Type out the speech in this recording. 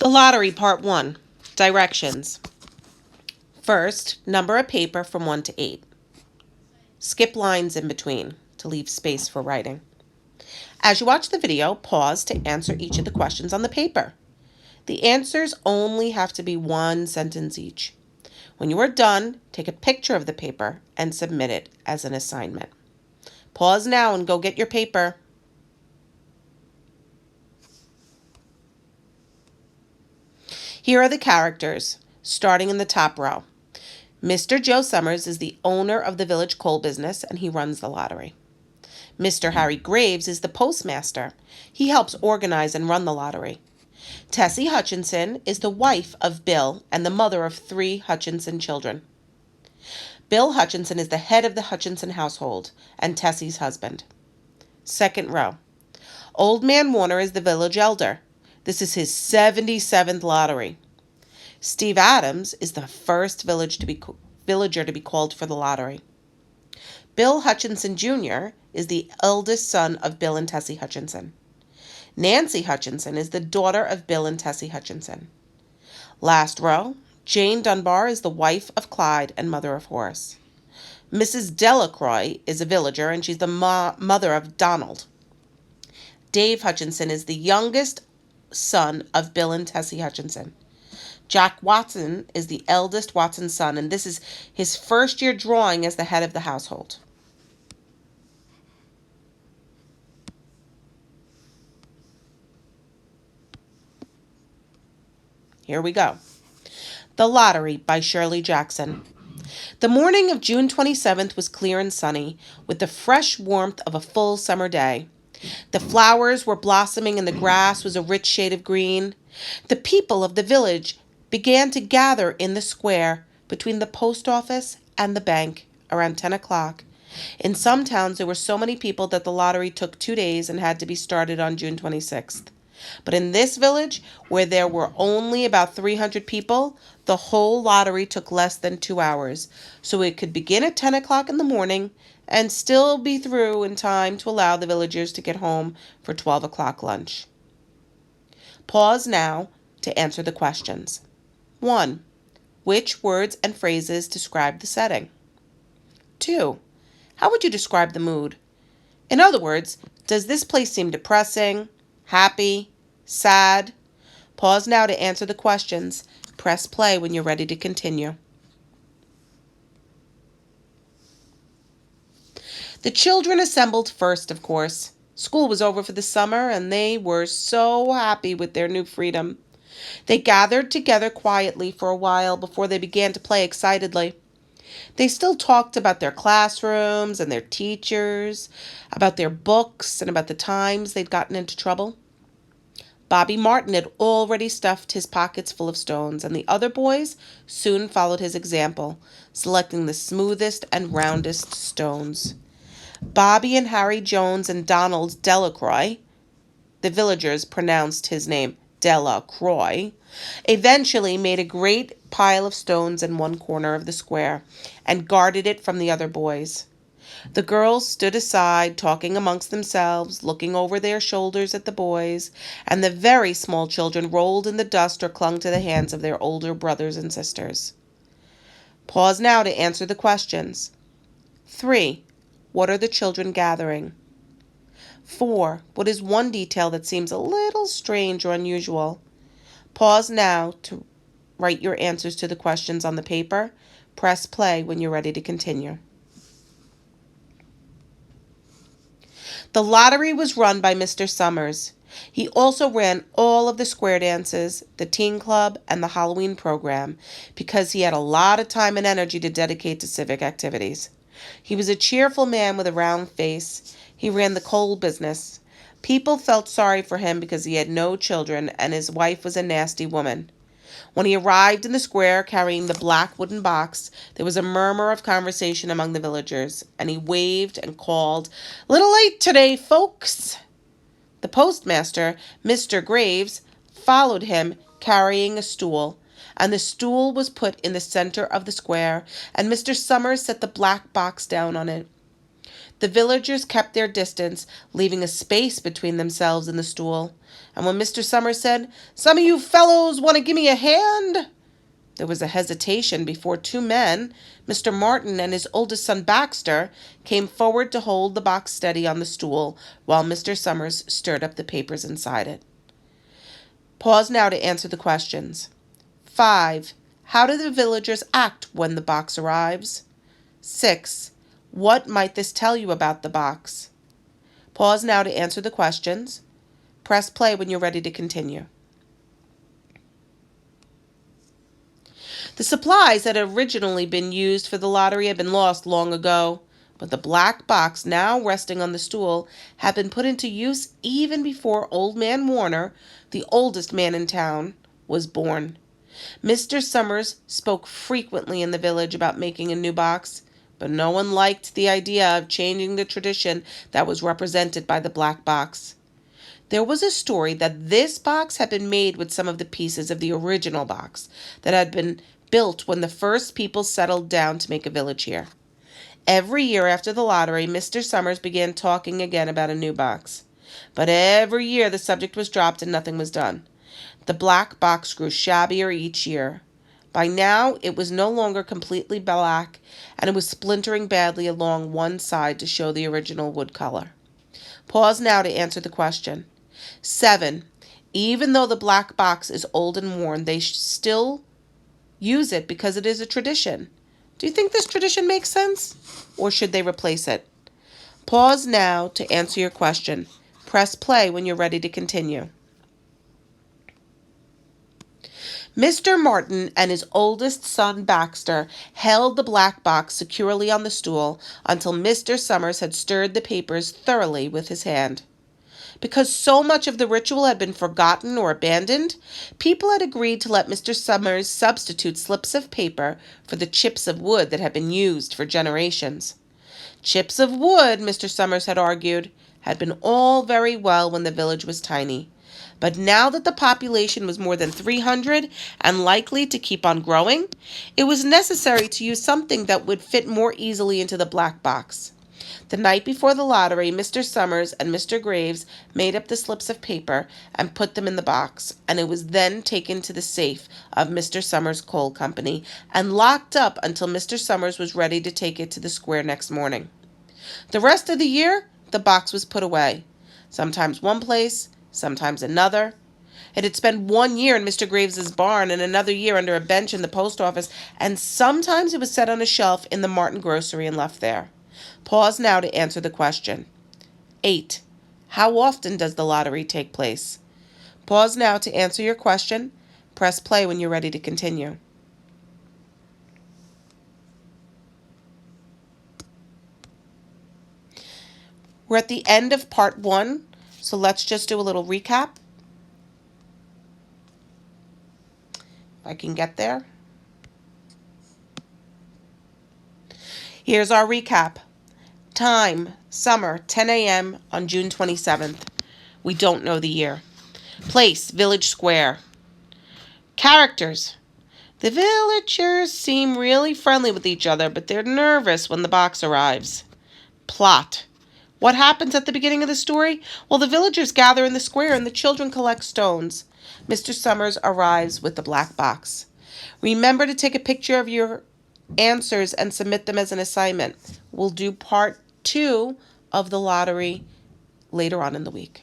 The Lottery, Part 1. Directions. First, number a paper from 1 to 8. Skip lines in between to leave space for writing. As you watch the video, pause to answer each of the questions on the paper. The answers only have to be one sentence each. When you are done, take a picture of the paper and submit it as an assignment. Pause now and go get your paper. Here are the characters, starting in the top row. Mr. Joe Summers is the owner of the village coal business and he runs the lottery. Mr. Harry Graves is the postmaster. He helps organize and run the lottery. Tessie Hutchinson is the wife of Bill and the mother of 3 Hutchinson children. Bill Hutchinson is the head of the Hutchinson household and Tessie's husband. Second row. Old Man Warner is the village elder. This is his 77th lottery. Steve Adams is the first villager to be called for the lottery. Bill Hutchinson Jr. is the eldest son of Bill and Tessie Hutchinson. Nancy Hutchinson is the daughter of Bill and Tessie Hutchinson. Last row, Jane Dunbar is the wife of Clyde and mother of Horace. Mrs. Delacroix is a villager and she's the mother of Donald. Dave Hutchinson is the youngest son of Bill and Tessie Hutchinson. Jack Watson is the eldest Watson son, and this is his first year drawing as the head of the household. Here we go. The Lottery by Shirley Jackson. The morning of June 27th was clear and sunny, with the fresh warmth of a full summer day. The flowers were blossoming and the grass was a rich shade of green. The people of the village began to gather in the square between the post office and the bank around 10 o'clock. In some towns, there were so many people that the lottery took 2 days and had to be started on June 26th. But in this village, where there were only about 300 people, the whole lottery took less than 2 hours, so it could begin at 10 o'clock in the morning and still be through in time to allow the villagers to get home for 12 o'clock lunch. Pause now to answer the questions. 1. Which words and phrases describe the setting? 2. How would you describe the mood? In other words, does this place seem depressing, happy, sad? Pause now to answer the questions. Press play when you're ready to continue. The children assembled first, of course. School was over for the summer, and they were so happy with their new freedom. They gathered together quietly for a while before they began to play excitedly. They still talked about their classrooms and their teachers, about their books, and about the times they'd gotten into trouble. Bobby Martin had already stuffed his pockets full of stones, and the other boys soon followed his example, selecting the smoothest and roundest stones. Bobby and Harry Jones and Donald Delacroix, the villagers pronounced his name Delacroix, eventually made a great pile of stones in one corner of the square and guarded it from the other boys. The girls stood aside, talking amongst themselves, looking over their shoulders at the boys, and the very small children rolled in the dust or clung to the hands of their older brothers and sisters. Pause now to answer the questions. 3. What are the children gathering? 4. What is one detail that seems a little strange or unusual? Pause now to write your answers to the questions on the paper. Press play when you're ready to continue. The lottery was run by Mr. Summers. He also ran all of the square dances, the teen club, and the Halloween program because he had a lot of time and energy to dedicate to civic activities. He was a cheerful man with a round face. He ran the coal business. People felt sorry for him because he had no children and his wife was a nasty woman. When he arrived in the square carrying the black wooden box, there was a murmur of conversation among the villagers, and he waved and called, "Little late today, folks." The postmaster, Mr. Graves, followed him carrying a stool, and the stool was put in the center of the square, and Mr. Summers set the black box down on it. The villagers kept their distance, leaving a space between themselves and the stool. And when Mr. Summers said, "Some of you fellows want to give me a hand?" there was a hesitation before two men, Mr. Martin and his oldest son Baxter, came forward to hold the box steady on the stool while Mr. Summers stirred up the papers inside it. Pause now to answer the questions. 5. How do the villagers act when the box arrives? 6. What might this tell you about the box? Pause now to answer the questions. Press play when you're ready to continue. The supplies that had originally been used for the lottery had been lost long ago, but the black box now resting on the stool had been put into use even before Old Man Warner, the oldest man in town, was born. Mr. Summers spoke frequently in the village about making a new box, but no one liked the idea of changing the tradition that was represented by the black box. There was a story that this box had been made with some of the pieces of the original box that had been built when the first people settled down to make a village here. Every year after the lottery, Mr. Summers began talking again about a new box. But every year the subject was dropped and nothing was done. The black box grew shabbier each year. By now, it was no longer completely black, and it was splintering badly along one side to show the original wood color. Pause now to answer the question. 7. Even though the black box is old and worn, they still use it because it is a tradition. Do you think this tradition makes sense? Or should they replace it? Pause now to answer your question. Press play when you're ready to continue. Mr. Martin and his oldest son Baxter held the black box securely on the stool until Mr. Summers had stirred the papers thoroughly with his hand. Because so much of the ritual had been forgotten or abandoned, people had agreed to let Mr. Summers substitute slips of paper for the chips of wood that had been used for generations. Chips of wood, Mr. Summers had argued, had been all very well when the village was tiny. But now that the population was more than 300 and likely to keep on growing, it was necessary to use something that would fit more easily into the black box. The night before the lottery, Mr. Summers and Mr. Graves made up the slips of paper and put them in the box, and it was then taken to the safe of Mr. Summers' Coal Company and locked up until Mr. Summers was ready to take it to the square next morning. The rest of the year, the box was put away, sometimes one place, sometimes another. It had spent 1 year in Mr. Graves's barn and another year under a bench in the post office, and sometimes it was set on a shelf in the Martin grocery and left there. Pause now to answer the question. 8. How often does the lottery take place? Pause now to answer your question. Press play when you're ready to continue. We're at the end of part 1, so let's just do a little recap. If I can get there. Here's our recap. Time, summer, 10 a.m. on June 27th. We don't know the year. Place, village square. Characters. The villagers seem really friendly with each other, but they're nervous when the box arrives. Plot. What happens at the beginning of the story? Well, the villagers gather in the square and the children collect stones. Mr. Summers arrives with the black box. Remember to take a picture of your answers and submit them as an assignment. We'll do part 2 of the lottery later on in the week.